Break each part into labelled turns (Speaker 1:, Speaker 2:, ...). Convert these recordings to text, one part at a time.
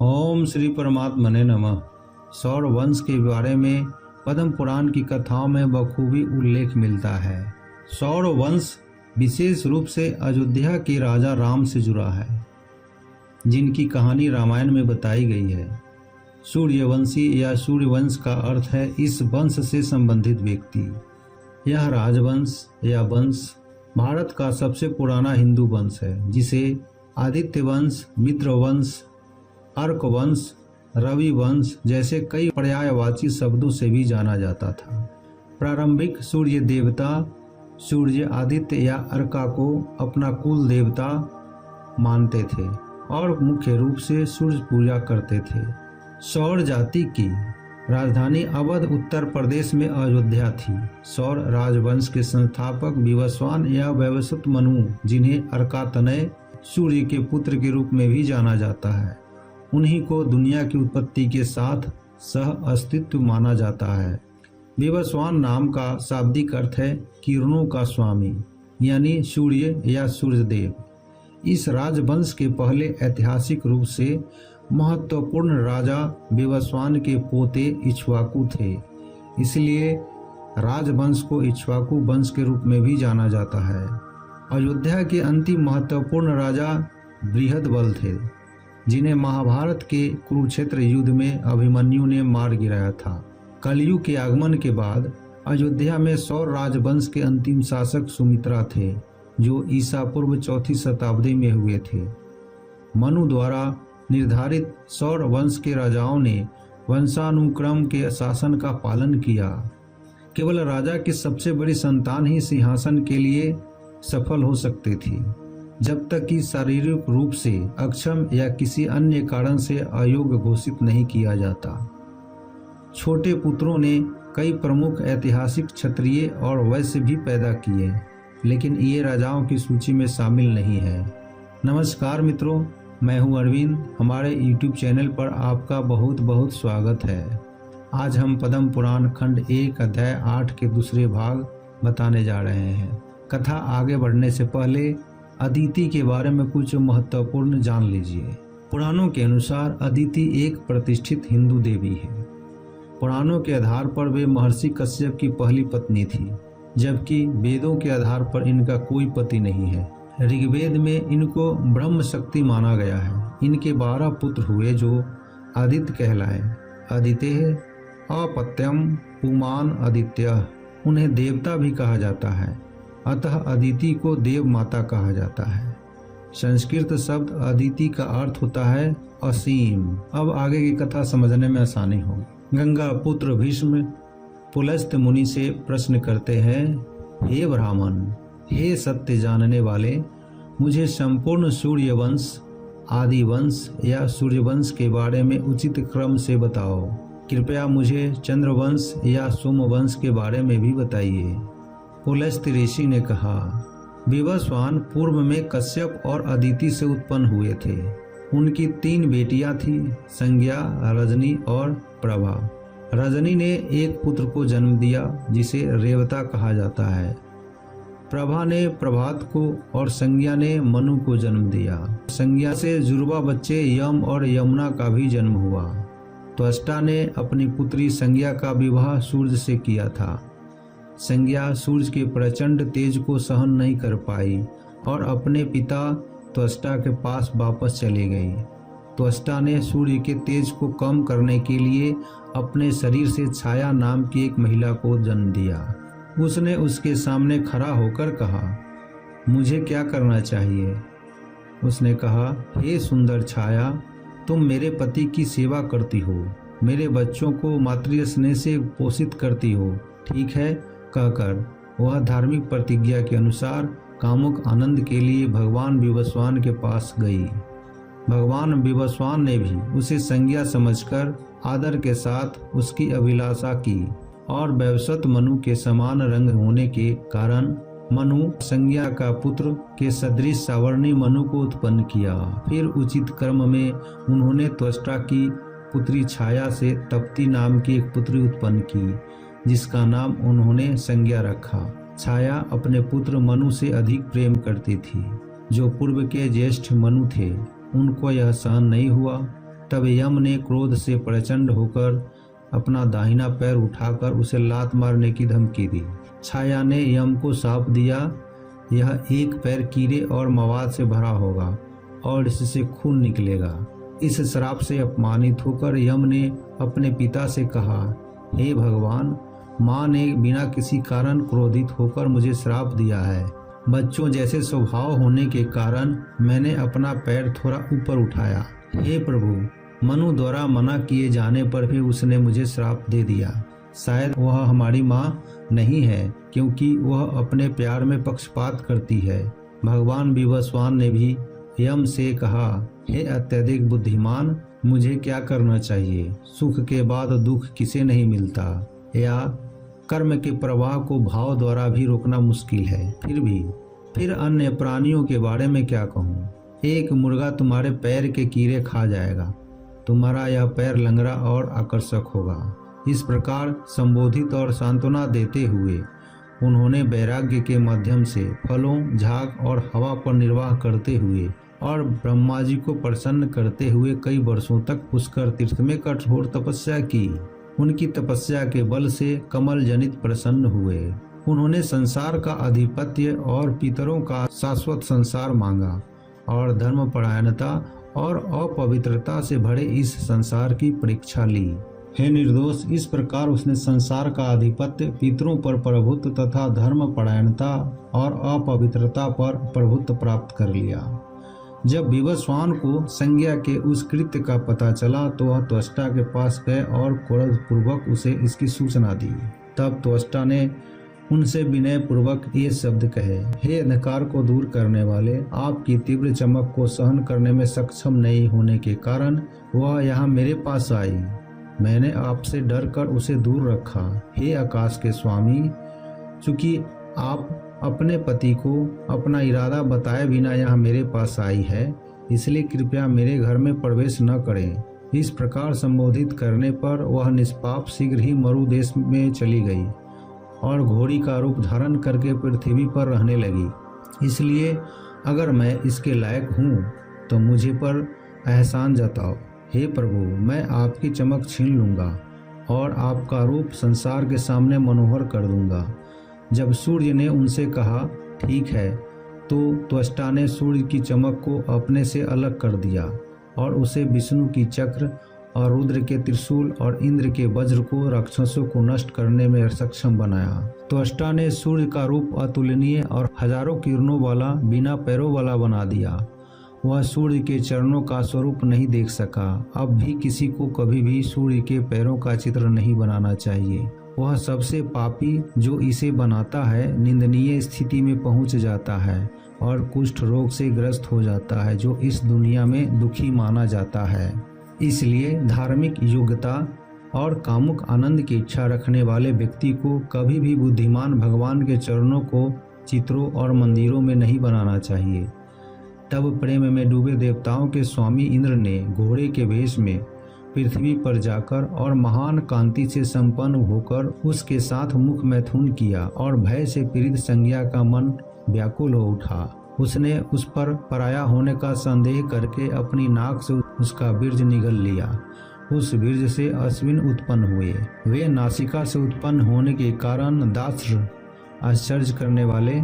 Speaker 1: ओम श्री परमात्मने नमः। सौर वंश के बारे में पद्म पुराण की कथाओं में बखूबी उल्लेख मिलता है। सौर वंश विशेष रूप से अयोध्या के राजा राम से जुड़ा है, जिनकी कहानी रामायण में बताई गई है। सूर्यवंशी या सूर्यवंश का अर्थ है इस वंश से संबंधित व्यक्ति। यह राजवंश या वंश भारत का सबसे पुराना हिंदू वंश है, जिसे आदित्य वंश, मित्र वंश, अर्क वंश, रवि वंश जैसे कई पर्यायवाची शब्दों से भी जाना जाता था। प्रारंभिक सूर्य देवता सूर्य, आदित्य या अर्का को अपना कुल देवता मानते थे और मुख्य रूप से सूर्य पूजा करते थे। सौर जाति की राजधानी अवध उत्तर प्रदेश में अयोध्या थी। सौर राजवंश के संस्थापक विवस्वान या वैवस्वत मनु, जिन्हें अर्कातनय सूर्य के पुत्र के रूप में भी जाना जाता है, उन्हीं को दुनिया की उत्पत्ति के साथ सह अस्तित्व माना जाता है। विवस्वान नाम का शाब्दिक अर्थ है किरणों का स्वामी, यानी सूर्य या सूर्यदेव। इस राजवंश के पहले ऐतिहासिक रूप से महत्वपूर्ण राजा विवस्वान के पोते इक्ष्वाकु थे, इसलिए राजवंश को इक्ष्वाकु वंश के रूप में भी जाना जाता है। अयोध्या के अंतिम महत्वपूर्ण राजा बृहदबल थे, जिन्हें महाभारत के कुरुक्षेत्र युद्ध में अभिमन्यु ने मार गिराया था। कलयुग के आगमन के बाद अयोध्या में सौर राजवंश के अंतिम शासक सुमित्रा थे, जो ईसा पूर्व 4वीं शताब्दी में हुए थे। मनु द्वारा निर्धारित सौर वंश के राजाओं ने वंशानुक्रम के शासन का पालन किया। केवल राजा की सबसे बड़ी संतान ही सिंहासन के लिए सफल हो सकती थी, जब तक कि शारीरिक रूप से अक्षम या किसी अन्य कारण से अयोग्य घोषित नहीं किया जाता। छोटे पुत्रों ने कई प्रमुख ऐतिहासिक क्षत्रिय और वैश्य भी पैदा किए, लेकिन ये राजाओं की सूची में शामिल नहीं है। नमस्कार मित्रों, मैं हूं अरविंद। हमारे YouTube चैनल पर आपका बहुत बहुत स्वागत है। आज हम पद्म पुराण खंड 1 अध्याय 8 के दूसरे भाग बताने जा रहे हैं। कथा आगे बढ़ने से पहले अदिति के बारे में कुछ महत्वपूर्ण जान लीजिए। पुराणों के अनुसार अदिति एक प्रतिष्ठित हिंदू देवी है। पुराणों के आधार पर वे महर्षि कश्यप की पहली पत्नी थी, जबकि वेदों के आधार पर इनका कोई पति नहीं है। ऋग्वेद में इनको ब्रह्म शक्ति माना गया है। इनके 12 पुत्र हुए, जो आदित्य कहलाए। आदित्य, अपत्यम, पुमान, आदित्य। उन्हें देवता भी कहा जाता है, अतः अदिति को देव माता कहा जाता है। संस्कृत शब्द अदिति का अर्थ होता है असीम। अब आगे की कथा समझने में आसानी होगी। गंगा पुत्र भीष्म पुलस्त्य मुनि से प्रश्न करते हैं, हे ब्राह्मण, हे सत्य जानने वाले, मुझे संपूर्ण सूर्यवंश, आदिवंश या सूर्यवंश के बारे में उचित क्रम से बताओ। कृपया मुझे चंद्रवंश या सोमवंश के बारे में भी बताइए। पुलस्त्य ऋषि ने कहा, विवस्वान पूर्व में कश्यप और अदिति से उत्पन्न हुए थे। उनकी 3 बेटियां थी, संज्ञा, रजनी और प्रभा। रजनी ने एक पुत्र को जन्म दिया, जिसे रेवता कहा जाता है। प्रभा ने प्रभात को और संज्ञा ने मनु को जन्म दिया। संज्ञा से जुड़वा बच्चे यम और यमुना का भी जन्म हुआ। त्वष्टा ने अपनी पुत्री संज्ञा का विवाह सूर्य से किया था। संज्ञा सूर्य के प्रचंड तेज को सहन नहीं कर पाई और अपने पिता त्वष्टा के पास वापस चली गई। त्वष्टा ने सूर्य के तेज को कम करने के लिए अपने शरीर से छाया नाम की एक महिला को जन्म दिया। उसने उसके सामने खड़ा होकर कहा, मुझे क्या करना चाहिए? उसने कहा, हे सुंदर छाया, तुम मेरे पति की सेवा करती हो, मेरे बच्चों को मातृ स्नेह से पोषित करती हो, ठीक है? कहकर वह धार्मिक प्रतिज्ञा के अनुसार कामुक आनंद के लिए भगवान विवस्वान के पास गई। भगवान विवस्वान ने भी उसे संज्ञा समझकर आदर के साथ उसकी अभिलाषा की और वैवस्वत मनु के समान रंग होने के कारण मनु संज्ञा का पुत्र के सदृश सावर्णी मनु को उत्पन्न किया। फिर उचित क्रम में उन्होंने त्वष्टा की पुत्री छाया से तप्ती नाम की एक पुत्री उत्पन्न की, जिसका नाम उन्होंने संज्ञा रखा। छाया अपने पुत्र मनु से अधिक प्रेम करती थी, जो पूर्व के ज्येष्ठ मनु थे। उनको यह सहन नहीं हुआ तब यम ने क्रोध से प्रचंड होकर अपना दाहिना पैर उठाकर उसे लात मारने की धमकी दी। छाया ने यम को शाप दिया, यह एक पैर कीड़े और मवाद से भरा होगा और इससे खून निकलेगा। इस श्राप से अपमानित होकर यम ने अपने पिता से कहा, हे भगवान, माँ ने बिना किसी कारण क्रोधित होकर मुझे श्राप दिया है। बच्चों जैसे स्वभाव होने के कारण मैंने अपना पैर थोड़ा ऊपर उठाया। हे प्रभु, मनु द्वारा मना किए जाने पर भी उसने मुझे श्राप दे दिया। शायद वह हमारी माँ नहीं है, क्योंकि वह अपने प्यार में पक्षपात करती है। भगवान विवस्वान ने भी यम से कहा, हे अत्यधिक बुद्धिमान, मुझे क्या करना चाहिए? सुख के बाद दुख किसे नहीं मिलता, या कर्म के प्रवाह को भाव द्वारा भी रोकना मुश्किल है। फिर अन्य प्राणियों के बारे में क्या कहूँ? एक मुर्गा तुम्हारे पैर के कीड़े खा जाएगा, तुम्हारा यह पैर लंगड़ा और आकर्षक होगा। इस प्रकार संबोधित और सांत्वना देते हुए उन्होंने वैराग्य के माध्यम से फलों, झाग और हवा पर निर्वाह करते हुए और ब्रह्मा जी को प्रसन्न करते हुए कई वर्षों तक पुष्कर तीर्थ में कठोर तपस्या की। उनकी तपस्या के बल से कमल जनित प्रसन्न हुए। उन्होंने संसार का आधिपत्य और पितरों का शाश्वत संसार मांगा और धर्मपरायणता और अपवित्रता से भरे इस संसार की परीक्षा ली। हे निर्दोष, इस प्रकार उसने संसार का आधिपत्य, पितरों पर प्रभुत्व तथा धर्मपरायणता और अपवित्रता पर प्रभुत्व प्राप्त कर लिया। जब विवस्वान को संज्ञा के उस कृत्य का पता चला तो वह त्वष्टा के पास गए और क्रोधपूर्वक उसे इसकी सूचना दी। तब त्वष्टा ने उनसे विनय पूर्वक ये शब्द कहे, हे अंधकार को दूर करने वाले, आपकी तीव्र चमक को सहन करने में सक्षम नहीं होने के कारण वह यहाँ मेरे पास आई। मैंने आपसे डर कर उसे दूर रखा। हे आकाश के स्वामी, चूंकि आप अपने पति को अपना इरादा बताए बिना यहाँ मेरे पास आई है, इसलिए कृपया मेरे घर में प्रवेश न करें। इस प्रकार संबोधित करने पर वह निष्पाप शीघ्र ही मरु देश में चली गई और घोड़ी का रूप धारण करके पृथ्वी पर रहने लगी। इसलिए अगर मैं इसके लायक हूँ तो मुझे पर एहसान जताओ। हे प्रभु, मैं आपकी चमक छीन लूँगा और आपका रूप संसार के सामने मनोहर कर दूँगा। जब सूर्य ने उनसे कहा, ठीक है, तो त्वष्टा ने सूर्य की चमक को अपने से अलग कर दिया और उसे विष्णु की चक्र और रुद्र के त्रिशूल और इंद्र के वज्र को राक्षसों को नष्ट करने में सक्षम बनाया। त्वष्टा ने सूर्य का रूप अतुलनीय और हजारों किरणों वाला, बिना पैरों वाला बना दिया। वह सूर्य के चरणों का स्वरूप नहीं देख सका। अब भी किसी को कभी भी सूर्य के पैरों का चित्र नहीं बनाना चाहिए। वह सबसे पापी जो इसे बनाता है निंदनीय स्थिति में पहुंच जाता है और कुष्ठ रोग से ग्रस्त हो जाता है, जो इस दुनिया में दुखी माना जाता है। इसलिए धार्मिक योग्यता और कामुक आनंद की इच्छा रखने वाले व्यक्ति को कभी भी बुद्धिमान भगवान के चरणों को चित्रों और मंदिरों में नहीं बनाना चाहिए। तब प्रेम में डूबे देवताओं के स्वामी इंद्र ने घोड़े के वेश में पृथ्वी पर जाकर और महान कांति से संपन्न होकर उसके साथ मुख मैथुन किया और भय से पीड़ित संज्ञा का मन व्याकुल हो उठा। उसने उस पर पराया होने का संदेह करके अपनी नाक से उसका बीज निगल लिया। उस बीज से अश्विन उत्पन्न हुए। वे नासिका से उत्पन्न होने के कारण दास्र आश्चर्य करने वाले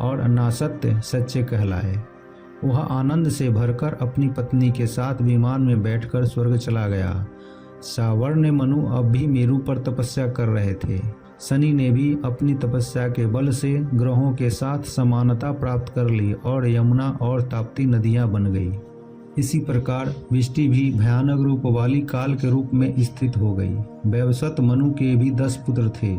Speaker 1: और नासत्य सच्चे कहलाए। वह आनंद से भरकर अपनी पत्नी के साथ विमान में बैठकर स्वर्ग चला गया। सावर्ण मनु अब भी मेरु पर तपस्या कर रहे थे। शनि ने भी अपनी तपस्या के बल से ग्रहों के साथ समानता प्राप्त कर ली और यमुना और ताप्ती नदियां बन गई। इसी प्रकार विष्टि भी भयानक रूप वाली काल के रूप में स्थित हो गई। वैवस्वत मनु के भी 10 पुत्र थे।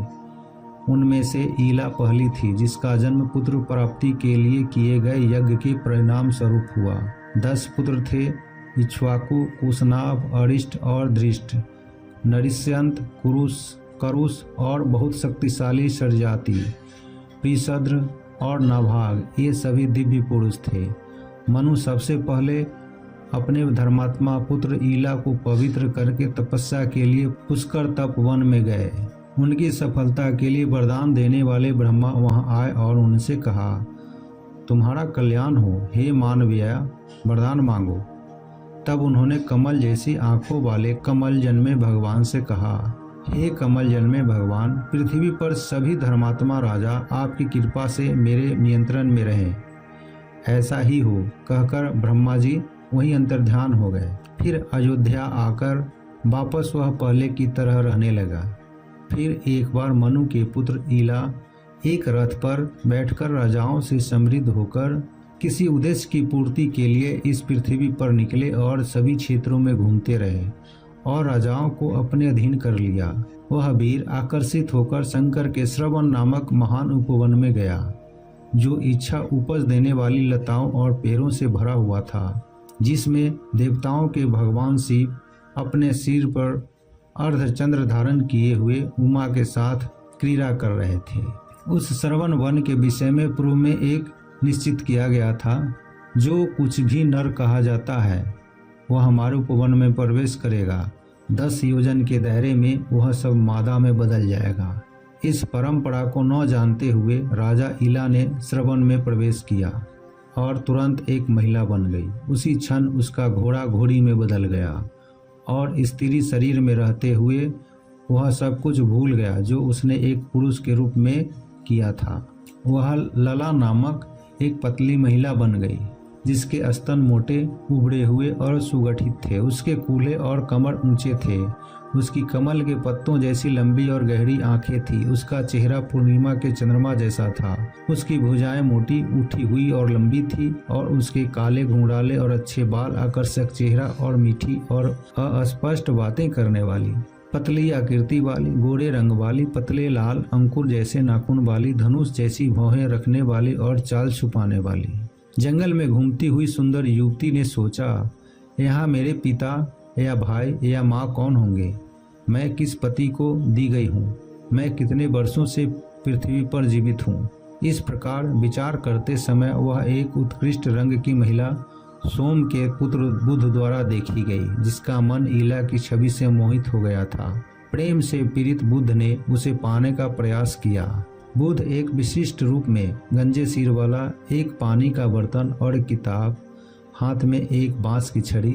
Speaker 1: उनमें से ईला पहली थी, जिसका जन्म पुत्र प्राप्ति के लिए किए गए यज्ञ के परिणाम स्वरूप हुआ। 10 पुत्र थे, इक्ष्वाकु, कुशनाभ, अरिष्ट और दृष्ट, नरिष्यंत, करुष और बहुत शक्तिशाली सरजाति, प्रिसद्र और नाभाग, ये सभी दिव्य पुरुष थे। मनु सबसे पहले अपने धर्मात्मा पुत्र ईला को पवित्र करके तपस्या के लिए पुष्कर तप वन में गए। उनकी सफलता के लिए वरदान देने वाले ब्रह्मा वहां आए और उनसे कहा, तुम्हारा कल्याण हो, हे मानवीय, वरदान मांगो। तब उन्होंने कमल जैसी आंखों वाले कमल जन्मे भगवान से कहा, हे कमल जन्मे भगवान, पृथ्वी पर सभी धर्मात्मा राजा आपकी कृपा से मेरे नियंत्रण में रहें। ऐसा ही हो, कहकर ब्रह्मा जी वहीं अंतर्ध्यान हो गए। फिर अयोध्या आकर वापस वह पहले की तरह रहने लगा। फिर एक बार मनु के पुत्र ईला एक रथ पर बैठकर राजाओं से समृद्ध होकर किसी उद्देश्य की पूर्ति के लिए इस पृथ्वी पर निकले और सभी क्षेत्रों में घूमते रहे और राजाओं को अपने अधीन कर लिया। वह वीर आकर्षित होकर शंकर के श्रवण नामक महान उपवन में गया, जो इच्छा उपज देने वाली लताओं और पेड़ों से भरा हुआ था, जिसमें देवताओं के भगवान शिव अपने सिर पर अर्धचंद्र धारण किए हुए उमा के साथ क्रीड़ा कर रहे थे। उस श्रवण वन के विषय में पूर्व में एक निश्चित किया गया था, जो कुछ भी नर कहा जाता है वह हमारे उपवन में प्रवेश करेगा, 10 योजन के दायरे में वह सब मादा में बदल जाएगा। इस परंपरा को न जानते हुए राजा ईला ने श्रवण में प्रवेश किया और तुरंत एक महिला बन गई। उसी क्षण उसका घोड़ा घोड़ी में बदल गया और स्त्री शरीर में रहते हुए वह सब कुछ भूल गया जो उसने एक पुरुष के रूप में किया था। वह लला नामक एक पतली महिला बन गई, जिसके स्तन मोटे उभरे हुए और सुगठित थे। उसके कूल्हे और कमर ऊंचे थे। उसकी कमल के पत्तों जैसी लंबी और गहरी आंखें थी। उसका चेहरा पूर्णिमा के चंद्रमा जैसा था। उसकी भुजाएं मोटी उठी हुई और लंबी थी और उसके काले घुंघराले और अच्छे बाल, आकर्षक चेहरा और मीठी और अस्पष्ट बातें करने वाली, पतली आकृति वाली, गोरे रंग वाली, पतले लाल अंकुर जैसे नाखून वाली, धनुष जैसी भौहें रखने वाली और चाल छुपाने वाली। जंगल में घूमती हुई सुंदर युवती ने सोचा, यहाँ मेरे पिता या भाई या माँ कौन होंगे? मैं किस पति को दी गई हूँ? मैं कितने वर्षों से पृथ्वी पर जीवित हूँ? इस प्रकार विचार करते समय वह एक उत्कृष्ट रंग की महिला सोम के पुत्र बुध द्वारा देखी गई, जिसका मन ईला की छवि से मोहित हो गया था। प्रेम से पीड़ित बुध ने उसे पाने का प्रयास किया। बुध एक विशिष्ट रूप में गंजे सिर वाला, एक पानी का बर्तन और एक किताब, हाथ में एक बांस की छड़ी,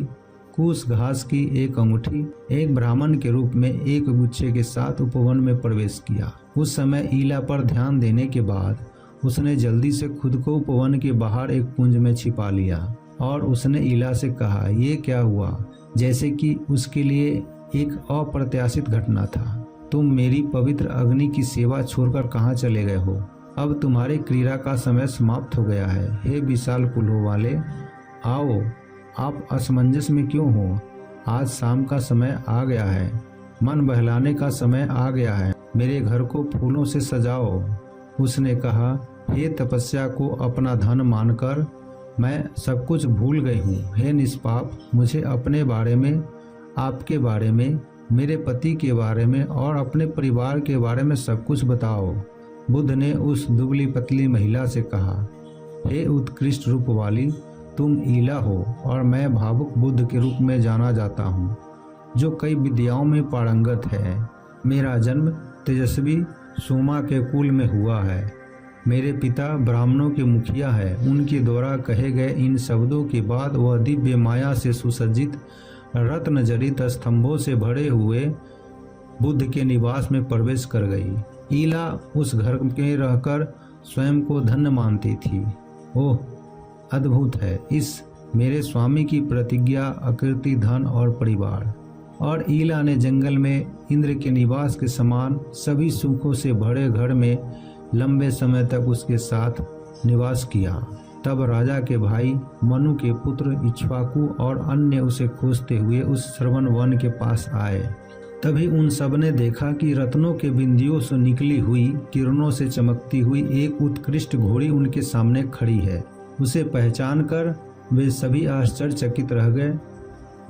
Speaker 1: कुश घास की एक अंगूठी, एक ब्राह्मण के रूप में एक गुच्छे के साथ उपवन में प्रवेश किया। उस समय ईला पर ध्यान देने के बाद उसने जल्दी से खुद को उपवन के बाहर एक कुंज में छिपा लिया और उसने ईला से कहा, ये क्या हुआ? जैसे कि उसके लिए एक अप्रत्याशित घटना था। तुम मेरी पवित्र अग्नि की सेवा छोड़कर कहाँ चले गए हो? अब तुम्हारे क्रीड़ा का समय समाप्त हो गया है। हे विशाल कुलों वाले, आओ, आप असमंजस में क्यों हो? आज शाम का समय आ गया है, मन बहलाने का समय आ गया है, मेरे घर को फूलों से सजाओ। उसने कहा, हे तपस्या को अपना धन मानकर मैं सब कुछ भूल गई हूँ। हे निष्पाप, मुझे अपने बारे में, आपके बारे में, मेरे पति के बारे में और अपने परिवार के बारे में सब कुछ बताओ। बुद्ध ने उस दुबली पतली महिला से कहा, हे उत्कृष्ट रूप वाली, तुम ईला हो और मैं भावुक बुद्ध के रूप में जाना जाता हूँ, जो कई विद्याओं में पारंगत है। मेरा जन्म तेजस्वी सोमा के कुल में हुआ है। मेरे पिता ब्राह्मणों के मुखिया है। उनके द्वारा कहे गए इन शब्दों के बाद वह दिव्य माया से सुसज्जित रत्न जड़ित स्तंभों से भरे हुए बुद्ध के निवास में प्रवेश कर गई। ईला उस घर में रहकर स्वयं को धन्य मानती थी। ओह, अद्भुत है इस मेरे स्वामी की प्रतिज्ञा, आकृति, धन और परिवार। और ईला ने जंगल में इंद्र के निवास के समान सभी सुखों से भरे घर में लंबे समय तक उसके साथ निवास किया। तब राजा के भाई मनु के पुत्र इक्ष्वाकु और अन्य उसे खोजते हुए उस श्रवण वन के पास आए। तभी उन सब ने देखा कि रत्नों के बिंदियों से निकली हुई किरणों से चमकती हुई एक उत्कृष्ट घोड़ी उनके सामने खड़ी है। उसे पहचान कर वे सभी आश्चर्यचकित रह गए।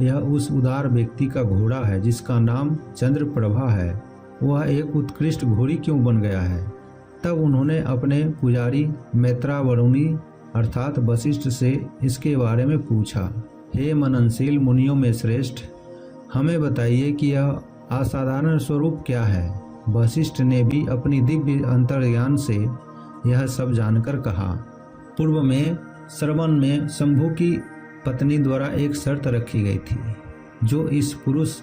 Speaker 1: यह उस उदार व्यक्ति का घोड़ा है जिसका नाम चंद्रप्रभा है। वह एक उत्कृष्ट घोड़ी क्यों बन गया है? तब उन्होंने अपने पुजारी मैत्रावरुणी अर्थात वशिष्ठ से इसके बारे में पूछा। हे मननशील मुनियों में श्रेष्ठ, हमें बताइए कि यह असाधारण स्वरूप क्या है? वशिष्ठ ने भी अपनी दिव्य अंतर्ज्ञान से यह सब जानकर कहा। पूर्व में श्रवण में शंभु की पत्नी द्वारा एक शर्त रखी गई थी, जो इस पुरुष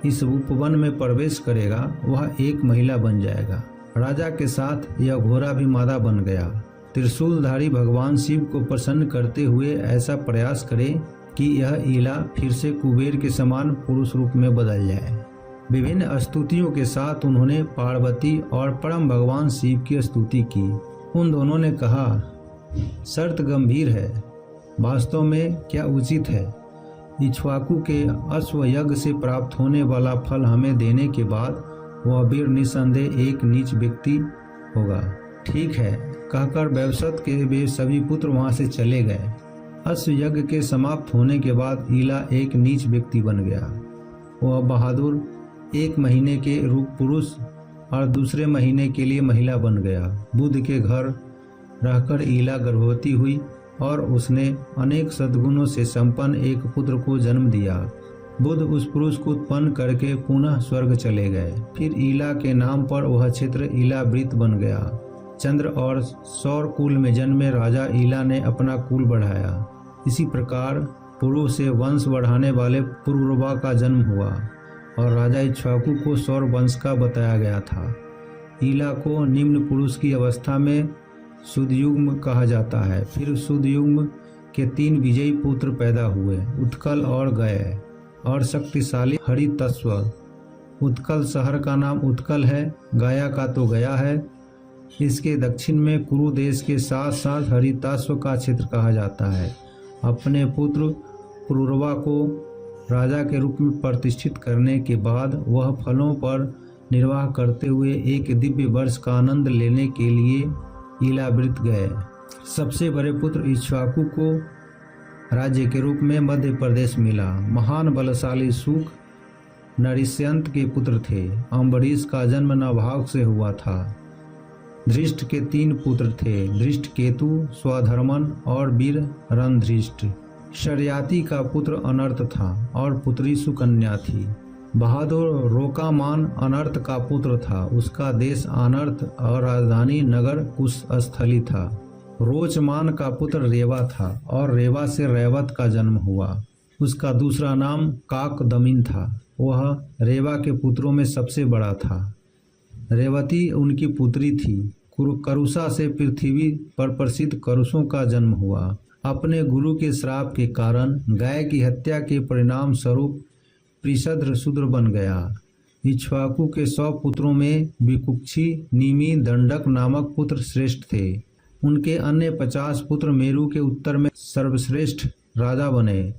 Speaker 1: इस उपवन में प्रवेश करेगा वह एक महिला बन जाएगा। राजा के साथ यह घोड़ा भी मादा बन गया। त्रिशूलधारी भगवान शिव को प्रसन्न करते हुए ऐसा प्रयास करे कि यह ईला फिर से कुबेर के समान पुरुष रूप में बदल जाए। विभिन्न स्तुतियों के साथ उन्होंने पार्वती और परम भगवान शिव की स्तुति की। उन दोनों ने कहा, शर्त गंभीर है, वास्तव में क्या उचित है? इक्ष्वाकु के अश्व यज्ञ से प्राप्त होने वाला फल हमें देने के बाद वह वीर निसंदेह एक नीच व्यक्ति होगा। ठीक है, कहकर वैवस्वत के वे सभी पुत्र वहां से चले गए। अश्व यज्ञ के समाप्त होने के बाद ईला एक नीच व्यक्ति बन गया। वह बहादुर एक महीने के रूप पुरुष और दूसरे महीने के लिए महिला बन गया। बुध के घर रहकर ईला गर्भवती हुई और उसने अनेक सद्गुणों से संपन्न एक पुत्र को जन्म दिया। बुध उस पुरुष को उत्पन्न करके पुनः स्वर्ग चले गए। फिर ईला के नाम पर वह क्षेत्र ईलावृत बन गया। चंद्र और सौर कुल में जन्मे राजा ईला ने अपना कुल बढ़ाया। इसी प्रकार पुरु से वंश बढ़ाने वाले पुरुरवा का जन्म हुआ और राजा इक्ष्वाकु को सौर वंश का बताया गया था। ईला को निम्न पुरुष की अवस्था में सुदयुग्म कहा जाता है। फिर सुदयुग्म के 3 विजयी पुत्र पैदा हुए, उत्कल और गय और शक्तिशाली हरितस्व। उत्कल शहर का नाम उत्कल है, गया का तो गया है। इसके दक्षिण में कुरु देश के साथ साथ हरितस्व का क्षेत्र कहा जाता है। अपने पुत्र पुरुरवा को राजा के रूप में प्रतिष्ठित करने के बाद वह फलों पर निर्वाह करते हुए एक दिव्य वर्ष का आनंद लेने के लिए ईलावृत गए। सबसे बड़े पुत्र इक्ष्वाकु को राज्य के रूप में मध्य प्रदेश मिला। महान बलशाली शुक नरिष्यंत के पुत्र थे। अम्बरीश का जन्म नभाग से हुआ था। धृष्ट के 3 पुत्र थे, धृष्टकेतु, स्वधर्मन और वीर रणधृष्ट। शर्याति का पुत्र अनर्थ था और पुत्री सुकन्या थी। बहादुर रोकामान अनर्थ का पुत्र था। उसका देश अनर्थ और राजधानी नगर कुशस्थली था। रोचमान का पुत्र रेवा था और रेवा से रैवत का जन्म हुआ। उसका दूसरा नाम काकदमिन था। वह रेवा के पुत्रों में सबसे बड़ा था। रेवती उनकी पुत्री थी। करुषा से पृथ्वी पर प्रसिद्ध करुषों का जन्म हुआ। अपने गुरु के श्राप के कारण गाय की हत्या के परिणाम स्वरूप प्रिशद्र शूद्र बन गया। इक्ष्वाकु के 100 पुत्रों में विकुक्षी, निमि, दंडक नामक पुत्र श्रेष्ठ थे। उनके अन्य 50 पुत्र मेरु के उत्तर में सर्वश्रेष्ठ राजा बने।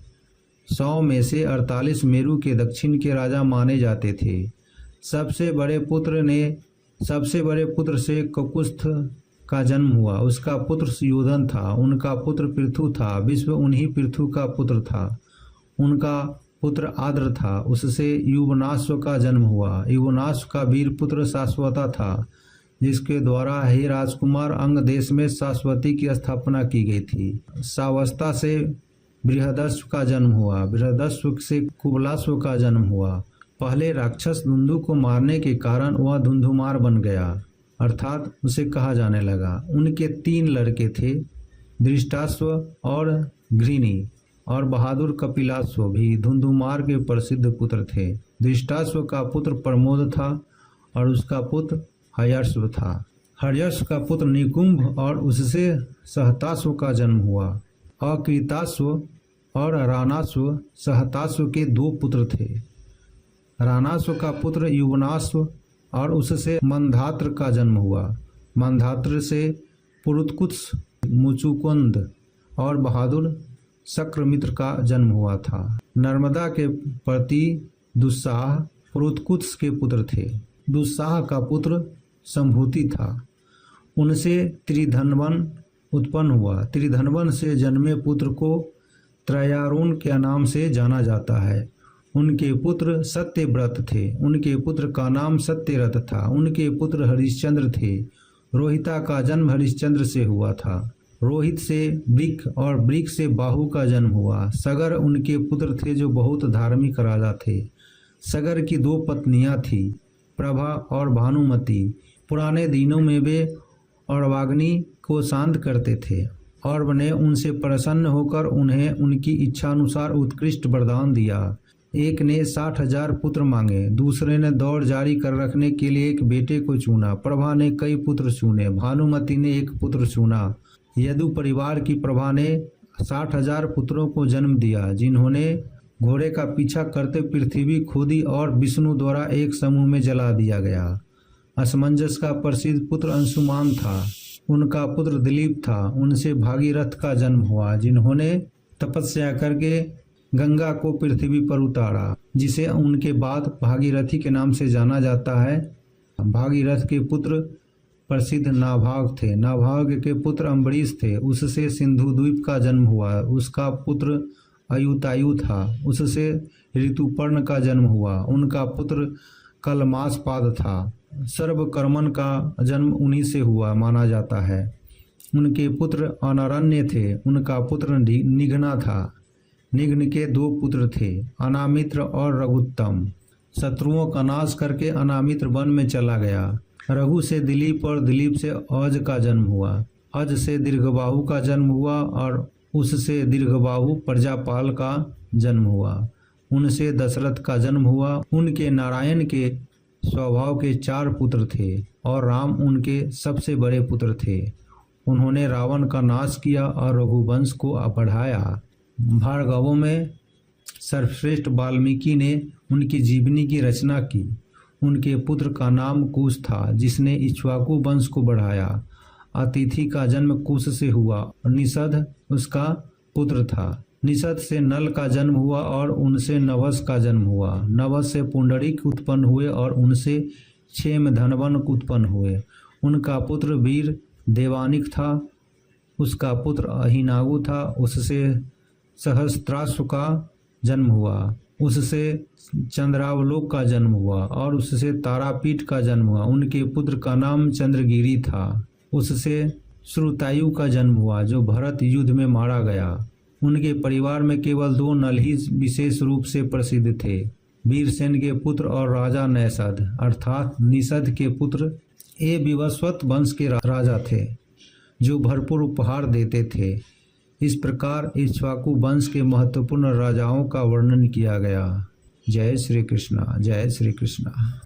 Speaker 1: 100 में से 48 मेरु के दक्षिण के राजा माने जाते थे। सबसे बड़े पुत्र से ककुस्थ का जन्म हुआ। उसका पुत्र सुयोधन था। उनका पुत्र पृथु था। विश्व उन्हीं पृथु का पुत्र था। उनका पुत्र आद्र था। उससे युवनाश्व का जन्म हुआ। युवनाश्व का वीर पुत्र शाश्वता था, जिसके द्वारा हे राजकुमार अंग देश में शाश्वती की स्थापना की गई थी। सावस्ता से बृहदस्व का जन्म हुआ। बृहदस्व से कुबलास्व का जन्म हुआ। पहले राक्षस धुंधु को मारने के कारण वह धुंधुमार बन गया, अर्थात उसे कहा जाने लगा। उनके 3 लड़के थे, दृष्टाश्व और घृणी, और बहादुर कपिलाश्व भी धुंधुमार के प्रसिद्ध पुत्र थे। दृष्टाश्व का पुत्र प्रमोद था और उसका पुत्र हयर्श्व था। हयर्श्व का पुत्र निकुंभ और उससे सहताश्व का जन्म हुआ। अकृताश्व और रानाश्व सहताश्व के 2 पुत्र थे। रानाश्व का पुत्र युवनाश्व और उससे मंधात्र का जन्म हुआ। मंधात्र से पुरुतकुत्स, मुचुकुंद और बहादुर शक्रमित्र का जन्म हुआ था। नर्मदा के प्रति दुस्साह पुरुतकुत्स के पुत्र थे। दुस्साह का पुत्र संभूति था। उनसे त्रिधनवन उत्पन्न हुआ। त्रिधनवन से जन्मे पुत्र को त्रयारुण के नाम से जाना जाता है। उनके पुत्र सत्यव्रत थे। उनके पुत्र का नाम सत्यरथ था। उनके पुत्र हरिश्चंद्र थे। रोहिता का जन्म हरिश्चंद्र से हुआ था। रोहित से वृक और वृक से बाहु का जन्म हुआ। सगर उनके पुत्र थे जो बहुत धार्मिक राजा थे। सगर की 2 पत्नियां थी, प्रभा और भानुमति। पुराने दिनों में वे अर्वाग्नि को शांत करते थे और ने उनसे प्रसन्न होकर उन्हें उनकी इच्छा अनुसार उत्कृष्ट वरदान दिया। एक ने 60,000 पुत्र मांगे, दूसरे ने दौड़ जारी कर रखने के लिए एक बेटे को चुना। प्रभा ने कई पुत्र चुने, भानुमति ने एक पुत्र चुना। यदु परिवार की प्रभा ने 60,000 पुत्रों को जन्म दिया, जिन्होंने घोड़े का पीछा करते पृथ्वी खोदी और विष्णु द्वारा एक समूह में जला दिया गया। असमंजस का प्रसिद्ध पुत्र अंशुमान था, उनका पुत्र दिलीप था। उनसे भागीरथ का जन्म हुआ, जिन्होंने तपस्या करके गंगा को पृथ्वी पर उतारा, जिसे उनके बाद भागीरथी के नाम से जाना जाता है। भागीरथ के पुत्र प्रसिद्ध नाभाग थे। नाभाग के पुत्र अम्बरीश थे, उससे सिंधु द्वीप का जन्म हुआ। उसका पुत्र अयुतायु था, उससे ऋतुपर्ण का जन्म हुआ। उनका पुत्र कलमासपाद था। सर्वकर्मन का जन्म उन्हीं से हुआ माना जाता है। उनके पुत्र अनारण्य थे, उनका पुत्र निघ्ना था। निघ्न के 2 पुत्र थे, अनामित्र और रघुत्तम। शत्रुओं का नाश करके अनामित्र वन में चला गया। रघु से दिलीप और दिलीप से अज का जन्म हुआ। अज से दीर्घबाहु का जन्म हुआ और उससे दीर्घबाहु प्रजापाल का जन्म हुआ। उनसे दशरथ का जन्म हुआ। उनके नारायण के स्वभाव के 4 पुत्र थे और राम उनके सबसे बड़े पुत्र थे। उन्होंने रावण का नाश किया और रघुवंश को बढ़ाया। भार्गवों में सर्वश्रेष्ठ वाल्मीकि ने उनकी जीवनी की रचना की। उनके पुत्र का नाम कुश था, जिसने इक्ष्वाकु वंश को बढ़ाया। अतिथि का जन्म कुश से हुआ और निषद उसका पुत्र था। निषद से नल का जन्म हुआ और उनसे नवस का जन्म हुआ। नवस से पुंडरीक उत्पन्न हुए और उनसे क्षेम धनवन उत्पन्न हुए। उनका पुत्र वीर देवानिक था। उसका पुत्र अहिनागु था, उससे सहस्त्राश्व का जन्म हुआ। उससे चंद्रावलोक का जन्म हुआ और उससे तारापीठ का जन्म हुआ। उनके पुत्र का नाम चंद्रगिरी था। उससे श्रुतायु का जन्म हुआ, जो भरत युद्ध में मारा गया। उनके परिवार में केवल 2 नल ही विशेष रूप से प्रसिद्ध थे, वीरसेन के पुत्र और राजा नैषद अर्थात निषद के पुत्र। ये विवस्वत वंश के राजा थे, जो भरपूर उपहार देते थे। इस प्रकार इक्ष्वाकु वंश के महत्वपूर्ण राजाओं का वर्णन किया गया। जय श्री कृष्णा, जय श्री कृष्णा।